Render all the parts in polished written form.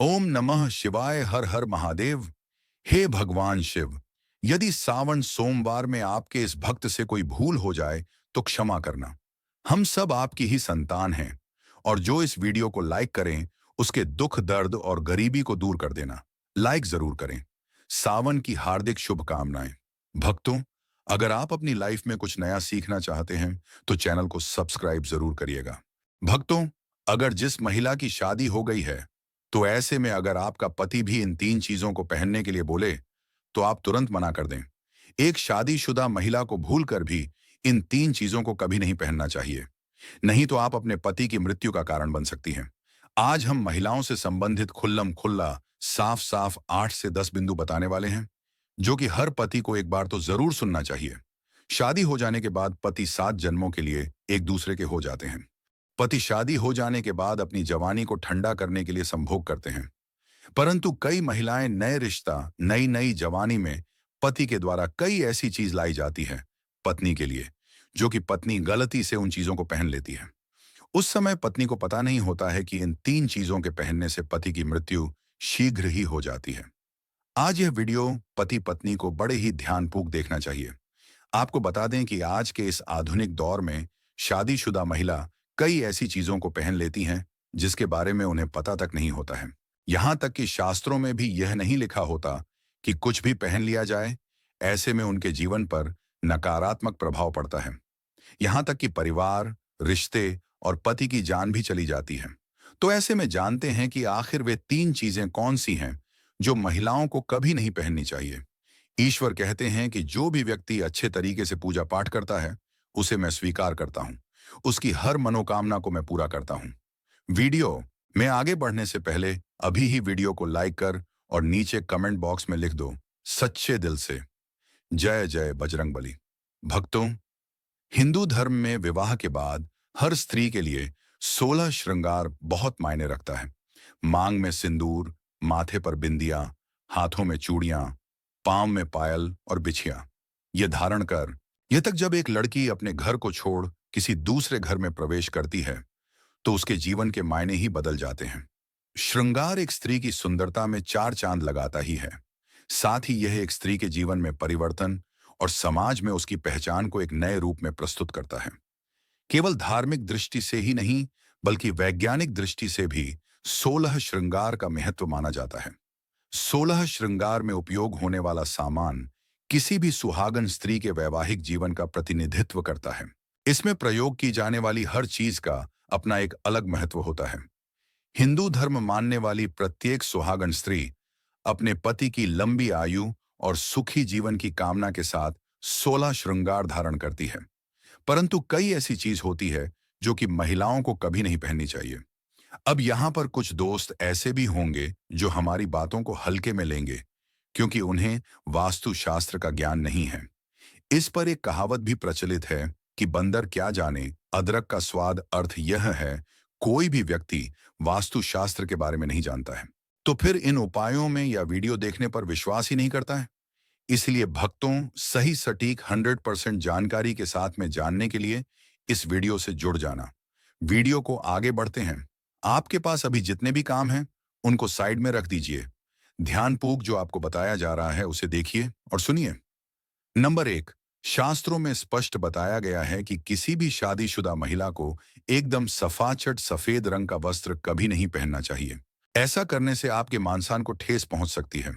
ओम नमः शिवाय। हर हर महादेव। हे भगवान शिव, यदि सावन सोमवार में आपके इस भक्त से कोई भूल हो जाए तो क्षमा करना। हम सब आपकी ही संतान हैं। और जो इस वीडियो को लाइक करें उसके दुख दर्द और गरीबी को दूर कर देना। लाइक जरूर करें। सावन की हार्दिक शुभकामनाएं। भक्तों, अगर आप अपनी लाइफ में कुछ नया सीखना चाहते हैं तो चैनल को सब्सक्राइब जरूर करिएगा। भक्तों, अगर जिस महिला की शादी हो गई है, तो ऐसे में अगर आपका पति भी इन तीन चीजों को पहनने के लिए बोले तो आप तुरंत मना कर दें। एक शादीशुदा महिला को भूलकर भी इन तीन चीजों को कभी नहीं पहनना चाहिए, नहीं तो आप अपने पति की मृत्यु का कारण बन सकती हैं। आज हम महिलाओं से संबंधित खुल्लम खुल्ला साफ साफ 8 से 10 बिंदु बताने वाले हैं, जो कि हर पति को एक बार तो जरूर सुनना चाहिए। शादी हो जाने के बाद पति 7 जन्मों के लिए एक दूसरे के हो जाते हैं। पति शादी हो जाने के बाद अपनी जवानी को ठंडा करने के लिए संभोग करते हैं, परंतु कई महिलाएं नए रिश्ता नई नई जवानी में पति के द्वारा कई ऐसी चीज लाई जाती है पत्नी के लिए, जो कि पत्नी गलती से उन चीजों को पहन लेती है। उस समय पत्नी को पता नहीं होता है कि इन तीन चीजों के पहनने से पति की मृत्यु शीघ्र ही हो जाती है। आज यह वीडियो पति पत्नी को बड़े ही ध्यानपूर्वक देखना चाहिए। आपको बता दें कि आज के इस आधुनिक दौर में शादीशुदा महिला कई ऐसी चीजों को पहन लेती हैं जिसके बारे में उन्हें पता तक नहीं होता है। यहां तक कि शास्त्रों में भी यह नहीं लिखा होता कि कुछ भी पहन लिया जाए। ऐसे में उनके जीवन पर नकारात्मक प्रभाव पड़ता है। यहां तक कि परिवार, रिश्ते और पति की जान भी चली जाती है। तो ऐसे में जानते हैं कि आखिर वे तीन चीजें कौन सी हैं जो महिलाओं को कभी नहीं पहननी चाहिए। ईश्वर कहते हैं कि जो भी व्यक्ति अच्छे तरीके से पूजा पाठ करता है उसे मैं स्वीकार करता हूं, उसकी हर मनोकामना को मैं पूरा करता हूं। वीडियो में आगे बढ़ने से पहले अभी ही वीडियो को लाइक कर और नीचे कमेंट बॉक्स में लिख दो सच्चे दिल से जय जय बजरंगबली। भक्तों, हिंदू धर्म में विवाह के बाद हर स्त्री के लिए 16 श्रृंगार बहुत मायने रखता है। मांग में सिंदूर, माथे पर बिंदिया, हाथों में चूड़ियां, पांव में पायल और बिछिया ये धारण कर, यह तक जब एक लड़की अपने घर को छोड़ किसी दूसरे घर में प्रवेश करती है तो उसके जीवन के मायने ही बदल जाते हैं। श्रृंगार एक स्त्री की सुंदरता में चार चांद लगाता ही है। साथ ही यह एक स्त्री के जीवन में परिवर्तन और समाज में उसकी पहचान को एक नए रूप में प्रस्तुत करता है। केवल धार्मिक दृष्टि से ही नहीं, बल्कि वैज्ञानिक दृष्टि से भी 16 श्रृंगार का महत्व माना जाता है। 16 श्रृंगार में उपयोग होने वाला सामान किसी भी सुहागन स्त्री के वैवाहिक जीवन का प्रतिनिधित्व करता है। इसमें प्रयोग की जाने वाली हर चीज का अपना एक अलग महत्व होता है। हिंदू धर्म मानने वाली प्रत्येक सुहागन स्त्री अपने पति की लंबी आयु और सुखी जीवन की कामना के साथ 16 श्रृंगार धारण करती है। परंतु कई ऐसी चीज होती है जो कि महिलाओं को कभी नहीं पहननी चाहिए। अब यहाँ पर कुछ दोस्त ऐसे भी होंगे जो हमारी बातों को हल्के में लेंगे, क्योंकि उन्हें वास्तुशास्त्र का ज्ञान नहीं है। इस पर एक कहावत भी प्रचलित है कि बंदर क्या जाने अदरक का स्वाद। अर्थ यह है, कोई भी व्यक्ति वास्तुशास्त्र के बारे में नहीं जानता है तो फिर इन उपायों में या वीडियो देखने पर विश्वास ही नहीं करता है। इसलिए भक्तों, सही सटीक 100% जानकारी के साथ में जानने के लिए इस वीडियो से जुड़ जाना। वीडियो को आगे बढ़ते हैं। आपके पास अभी जितने भी काम हैं उनको साइड में रख दीजिए। ध्यानपूर्वक जो आपको बताया जा रहा है उसे देखिए और सुनिए। नंबर 1, शास्त्रों में स्पष्ट बताया गया है कि किसी भी शादीशुदा महिला को एकदम सफाचट सफेद रंग का वस्त्र कभी नहीं पहनना चाहिए। ऐसा करने से आपके मानसान को ठेस पहुंच सकती है।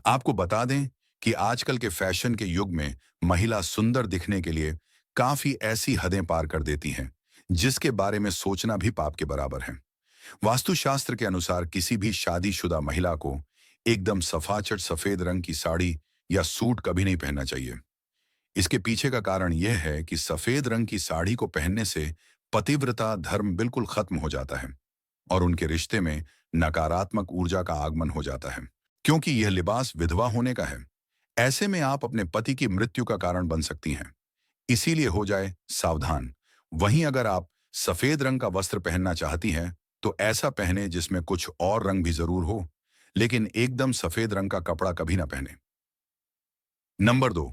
आपको बता दें कि आजकल के फैशन के युग में महिला सुंदर दिखने के लिए काफी ऐसी हदें पार कर देती हैं जिसके बारे में सोचना भी पाप के बराबर है। वास्तुशास्त्र के अनुसार किसी भी शादीशुदा महिला को एकदम सफाचट सफेद रंग की साड़ी या सूट कभी नहीं पहनना चाहिए। इसके पीछे का कारण यह है कि सफेद रंग की साड़ी को पहनने से पतिव्रता धर्म बिल्कुल खत्म हो जाता है और उनके रिश्ते में नकारात्मक ऊर्जा का आगमन हो जाता है, क्योंकि यह लिबास विधवा होने का है। ऐसे में आप अपने पति की मृत्यु का कारण बन सकती हैं। इसीलिए हो जाए सावधान। वहीं अगर आप सफेद रंग का वस्त्र पहनना चाहती हैं तो ऐसा पहने जिसमें कुछ और रंग भी जरूर हो, लेकिन एकदम सफेद रंग का कपड़ा कभी ना पहने। नंबर 2,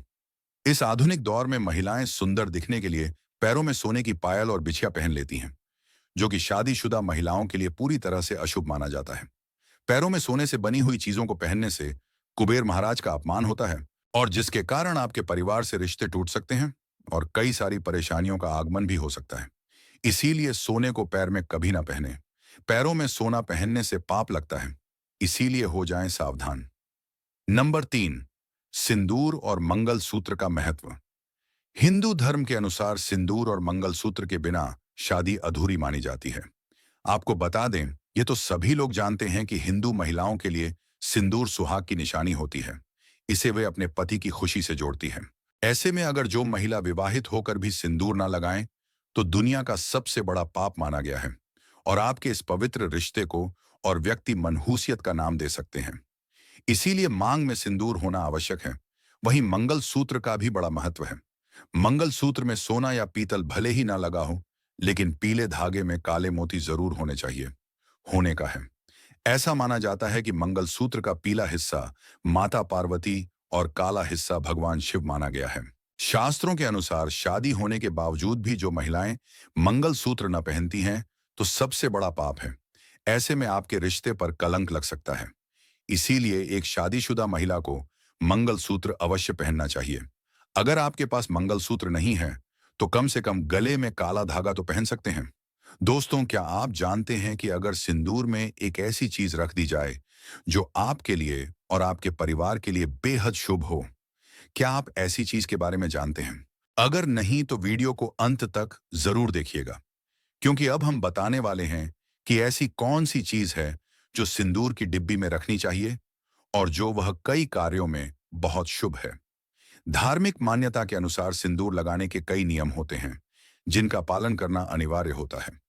इस आधुनिक दौर में महिलाएं सुंदर दिखने के लिए पैरों में सोने की पायल और बिछिया पहन लेती हैं, जो कि शादीशुदा महिलाओं के लिए पूरी तरह से अशुभ माना जाता है। पैरों में सोने से बनी हुई चीजों को पहनने से कुबेर महाराज का अपमान होता है और जिसके कारण आपके परिवार से रिश्ते टूट सकते हैं और कई सारी परेशानियों का आगमन भी हो सकता है। इसीलिए सोने को पैर में कभी ना पहने। पैरों में सोना पहनने से पाप लगता है, इसीलिए हो जाएं सावधान। नंबर 3, सिंदूर और मंगलसूत्र का महत्व। हिंदू धर्म के अनुसार सिंदूर और मंगलसूत्र के बिना शादी अधूरी मानी जाती है। आपको बता दें, ये तो सभी लोग जानते हैं कि हिंदू महिलाओं के लिए सिंदूर सुहाग की निशानी होती है। इसे वे अपने पति की खुशी से जोड़ती हैं। ऐसे में अगर जो महिला विवाहित होकर भी सिंदूर ना लगाएं, तो दुनिया का सबसे बड़ा पाप माना गया है और आपके इस पवित्र रिश्ते को और व्यक्ति मनहूसियत का नाम दे सकते हैं। इसीलिए मांग में सिंदूर होना आवश्यक है। वहीं मंगलसूत्र का भी बड़ा महत्व है। मंगलसूत्र में सोना या पीतल भले ही ना लगा हो, लेकिन पीले धागे में काले मोती जरूर होने चाहिए। होने का है। ऐसा माना जाता है कि मंगलसूत्र का पीला हिस्सा माता पार्वती और काला हिस्सा भगवान शिव माना गया है। शास्त्रों के अनुसार शादी होने के बावजूद भी जो महिलाएं मंगलसूत्र न पहनती हैं, तो सबसे बड़ा पाप है। ऐसे में आपके रिश्ते पर कलंक लग सकता है। इसीलिए एक शादीशुदा महिला को मंगलसूत्र अवश्य पहनना चाहिए। अगर आपके पास मंगलसूत्र नहीं है, तो कम से कम गले में काला धागा तो पहन सकते हैं। दोस्तों, क्या आप जानते हैं कि अगर सिंदूर में एक ऐसी चीज रख दी जाए जो आपके लिए और आपके परिवार के लिए बेहद शुभ हो? क्या आप ऐसी चीज के बारे में जानते हैं? अगर नहीं, तो वीडियो को अंत तक जरूर देखिएगा, क्योंकि अब हम बताने वाले हैं कि ऐसी कौन सी चीज है जो सिंदूर की डिब्बी में रखनी चाहिए और जो वह कई कार्यों में बहुत शुभ है। धार्मिक मान्यता के अनुसार सिंदूर लगाने के कई नियम होते हैं, जिनका पालन करना अनिवार्य होता है।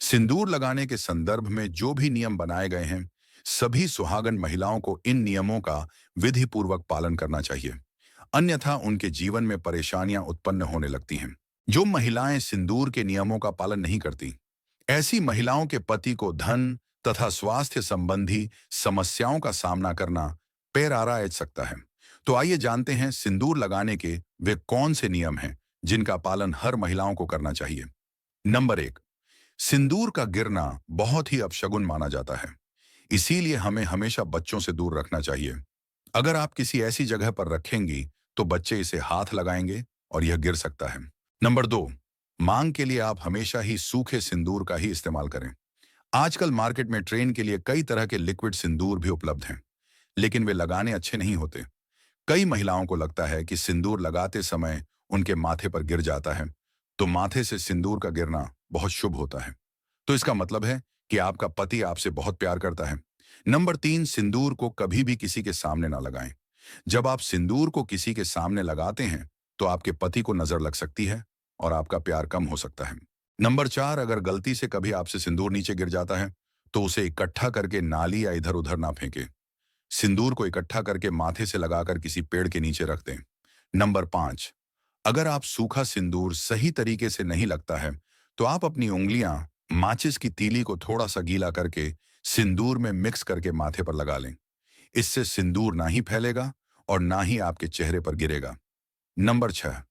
सिंदूर लगाने के संदर्भ में जो भी नियम बनाए गए हैं, सभी सुहागन महिलाओं को इन नियमों का विधि पूर्वक पालन करना चाहिए। अन्यथा उनके जीवन में परेशानियां उत्पन्न होने लगती हैं। जो महिलाएं सिंदूर के नियमों का पालन नहीं करती, ऐसी महिलाओं के पति को धन तथा स्वास्थ्य संबंधी समस्याओं का सामना करना पेरारा एज सकता है। तो आइए जानते हैं सिंदूर लगाने के वे कौन से नियम हैं जिनका पालन हर महिलाओं को करना चाहिए। नंबर 1, सिंदूर का गिरना बहुत ही अपशगुन माना जाता है। इसीलिए हमें हमेशा बच्चों से दूर रखना चाहिए। अगर आप किसी ऐसी जगह पर रखेंगी, तो बच्चे इसे हाथ लगाएंगे और यह गिर सकता है। नंबर 2, मांग के लिए आप हमेशा ही सूखे सिंदूर का ही इस्तेमाल करें। आजकल मार्केट में ट्रेन के लिए कई तरह के लिक्विड सिंदूर भी उपलब्ध हैं, लेकिन वे लगाने अच्छे नहीं होते। कई महिलाओं को लगता है कि सिंदूर लगाते समय उनके माथे पर गिर जाता है, तो माथे से सिंदूर का गिरना बहुत शुभ होता है। तो इसका मतलब है कि आपका पति आपसे बहुत प्यार करता है। नंबर 3, सिंदूर को कभी भी किसी के सामने ना लगाएं। जब आप सिंदूर को किसी के सामने लगाते हैं, तो आपके पति को नजर लग सकती है और आपका प्यार कम हो सकता है। नंबर 4, अगर गलती से कभी आपसे सिंदूर नीचे गिर जाता है, तो उसे इकट्ठा करके नाली या इधर उधर ना फेंके। सिंदूर को इकट्ठा करके माथे से लगाकर किसी पेड़ के नीचे रख दें। नंबर 5, अगर आप सूखा सिंदूर सही तरीके से नहीं लगता है, तो आप अपनी उंगलियां माचिस की तीली को थोड़ा सा गीला करके सिंदूर में मिक्स करके माथे पर लगा लें। इससे सिंदूर ना ही फैलेगा और ना ही आपके चेहरे पर गिरेगा। नंबर 6,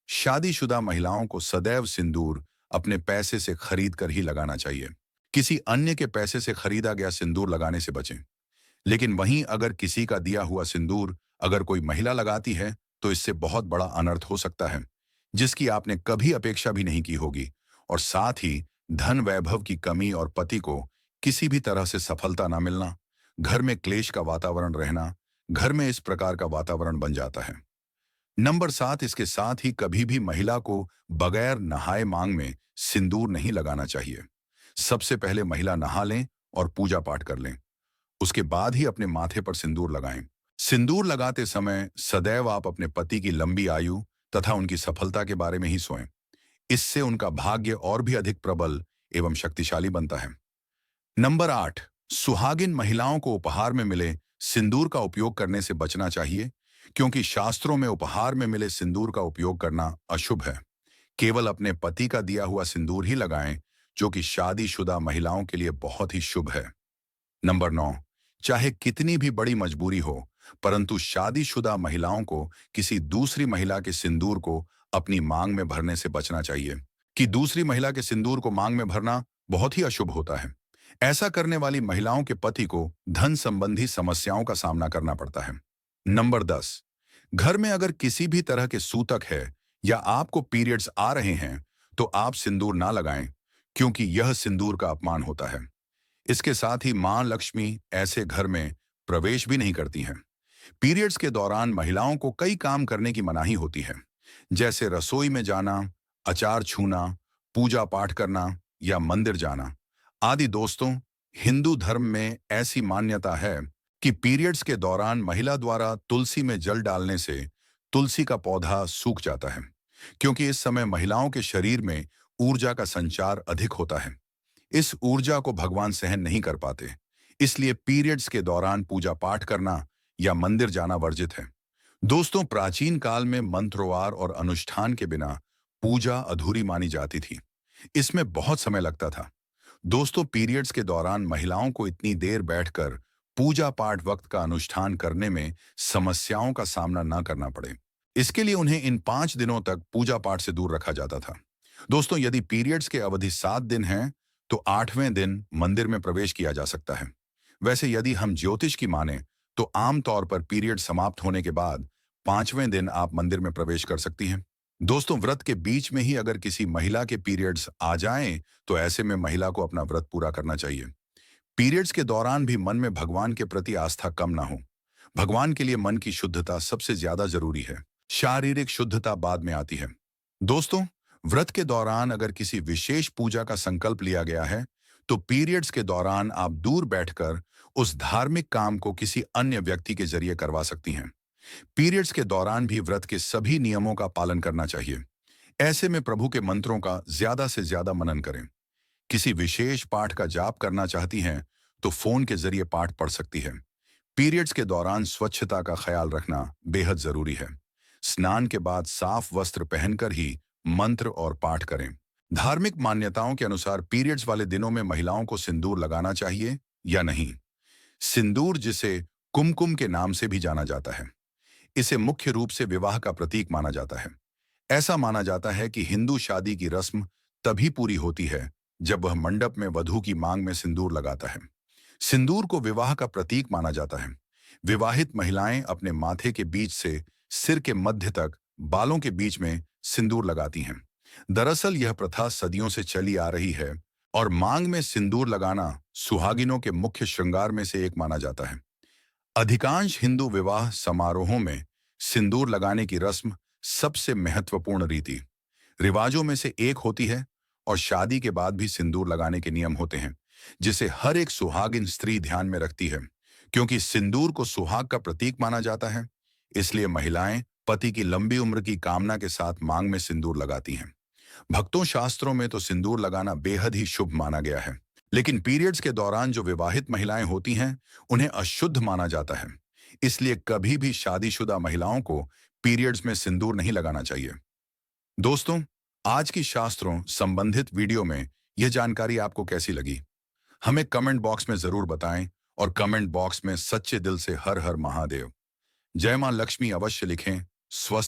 शादीशुदा महिलाओं को सदैव सिंदूर अपने पैसे से खरीद कर ही लगाना चाहिए। किसी अन्य के पैसे से खरीदा गया सिंदूर लगाने से बचें। लेकिन वहीं अगर किसी का दिया हुआ सिंदूर अगर कोई महिला लगाती है, तो इससे बहुत बड़ा अनर्थ हो सकता है, जिसकी आपने कभी अपेक्षा भी नहीं की होगी, और साथ ही धन वैभव की कमी और पति को किसी भी तरह से सफलता ना मिलना, घर में क्लेश का वातावरण रहना, घर में इस प्रकार का वातावरण बन जाता है। नंबर 7, इसके साथ ही कभी भी महिला को बगैर नहाए मांग में सिंदूर नहीं लगाना चाहिए। सबसे पहले महिला नहा लें और पूजा पाठ कर लें। उसके बाद ही अपने माथे पर सिंदूर लगाएं। सिंदूर लगाते समय सदैव आप अपने पति की लंबी आयु तथा उनकी सफलता के बारे में ही सोएं। इससे उनका भाग्य और भी अधिक प्रबल एवं शक्तिशाली बनता है। नंबर 8, सुहागिन महिलाओं को उपहार में मिले सिंदूर का उपयोग करने से बचना चाहिए, क्योंकि शास्त्रों में उपहार में मिले सिंदूर का उपयोग करना अशुभ है। केवल अपने पति का दिया हुआ सिंदूर ही लगाएं, जो कि शादीशुदा महिलाओं के लिए बहुत ही शुभ है। नंबर 9, चाहे कितनी भी बड़ी मजबूरी हो, परंतु शादीशुदा महिलाओं को किसी दूसरी महिला के सिंदूर को अपनी मांग में भरने से बचना चाहिए। कि दूसरी महिला के सिंदूर को मांग में भरना बहुत ही अशुभ होता है। ऐसा करने वाली महिलाओं के पति को धन संबंधी समस्याओं का सामना करना पड़ता है। नंबर 10, घर में अगर किसी भी तरह के सूतक है या आपको पीरियड्स आ रहे हैं, तो आप सिंदूर ना लगाएं, क्योंकि यह सिंदूर का अपमान होता है। इसके साथ ही मां लक्ष्मी ऐसे घर में प्रवेश भी नहीं करती हैं। पीरियड्स के दौरान महिलाओं को कई काम करने की मनाही होती है, जैसे रसोई में जाना, अचार छूना, पूजा पाठ करना या मंदिर जाना आदि। दोस्तों, हिंदू धर्म में ऐसी मान्यता है कि पीरियड्स के दौरान महिला द्वारा तुलसी में जल डालने से तुलसी का पौधा सूख जाता है, क्योंकि इस समय महिलाओं के शरीर में ऊर्जा का संचार अधिक होता है। इस ऊर्जा को भगवान सहन नहीं कर पाते, इसलिए पीरियड्स के दौरान पूजा पाठ करना या मंदिर जाना वर्जित है। दोस्तों, प्राचीन काल में मंत्रवार और अनुष्ठान के बिना पूजा अधूरी मानी जाती थी। इसमें बहुत समय लगता था। दोस्तों, पीरियड्स के दौरान महिलाओं को इतनी देर बैठकर पूजा पाठ वक्त का अनुष्ठान करने में समस्याओं का सामना न करना पड़े, इसके लिए उन्हें इन 5 दिनों तक पूजा पाठ से दूर रखा जाता था। दोस्तों, यदि पीरियड्स के अवधि 7 दिन हैं, तो 8वें दिन मंदिर में प्रवेश किया जा सकता है। वैसे यदि हम ज्योतिष की माने, तो आमतौर पर पीरियड समाप्त होने के बाद 5वें दिन आप मंदिर में प्रवेश कर सकती हैं। दोस्तों, व्रत के बीच में ही अगर किसी महिला के पीरियड्स आ जाएं, तो ऐसे में महिला को अपना व्रत पूरा करना चाहिए। पीरियड्स के दौरान भी मन में भगवान के प्रति आस्था कम ना हो। भगवान के लिए मन की शुद्धता सबसे ज्यादा जरूरी है। शारीरिक शुद्धता बाद में आती है। दोस्तों, व्रत के दौरान अगर किसी विशेष पूजा का संकल्प लिया गया है, तो पीरियड्स के दौरान आप दूर बैठकर उस धार्मिक काम को किसी अन्य व्यक्ति के जरिए करवा सकती हैं। पीरियड्स के दौरान भी व्रत के सभी नियमों का पालन करना चाहिए। ऐसे में प्रभु के मंत्रों का ज्यादा से ज्यादा मनन करें। किसी विशेष पाठ का जाप करना चाहती हैं, तो फोन के जरिए पाठ पढ़ सकती है। पीरियड्स के दौरान स्वच्छता का ख्याल रखना बेहद जरूरी है। स्नान के बाद साफ वस्त्र पहनकर ही मंत्र और पाठ करें। धार्मिक मान्यताओं के अनुसार पीरियड्स वाले दिनों में महिलाओं को सिंदूर लगाना चाहिए या नहीं। सिंदूर, जिसे कुमकुम के नाम से भी जाना जाता है, इसे मुख्य रूप से विवाह का प्रतीक माना जाता है। ऐसा माना जाता है कि हिंदू शादी की रस्म तभी पूरी होती है जब वह मंडप में वधू की मांग में सिंदूर लगाता है। सिंदूर को विवाह का प्रतीक माना जाता है। विवाहित महिलाएं अपने माथे के बीच से सिर के मध्य तक बालों के बीच में सिंदूर लगाती हैं। दरअसल यह प्रथा सदियों से चली आ रही है और मांग में सिंदूर लगाना सुहागिनों के मुख्य श्रृंगार में से एक माना जाता है। अधिकांश हिंदू विवाह समारोहों में सिंदूर लगाने की रस्म सबसे महत्वपूर्ण रीति रिवाजों में से एक होती है और शादी के बाद भी सिंदूर लगाने के नियम होते हैं, जिसे हर एक सुहागिन स्त्री ध्यान में रखती है। क्योंकि सिंदूर को सुहाग का प्रतीक माना जाता है, इसलिए महिलाएं पति की लंबी उम्र की कामना के साथ मांग में सिंदूर लगाती हैं। भक्तों, शास्त्रों में तो सिंदूर लगाना बेहद ही शुभ माना गया है, लेकिन पीरियड्स के दौरान जो विवाहित महिलाएं होती हैं, उन्हें अशुद्ध माना जाता है। इसलिए कभी भी शादीशुदा महिलाओं को पीरियड्स में सिंदूर नहीं लगाना चाहिए। दोस्तों, आज की शास्त्रों संबंधित वीडियो में यह जानकारी आपको कैसी लगी, हमें कमेंट बॉक्स में जरूर बताएं और कमेंट बॉक्स में सच्चे दिल से हर हर महादेव, जय मां लक्ष्मी अवश्य लिखें। स्वस्थ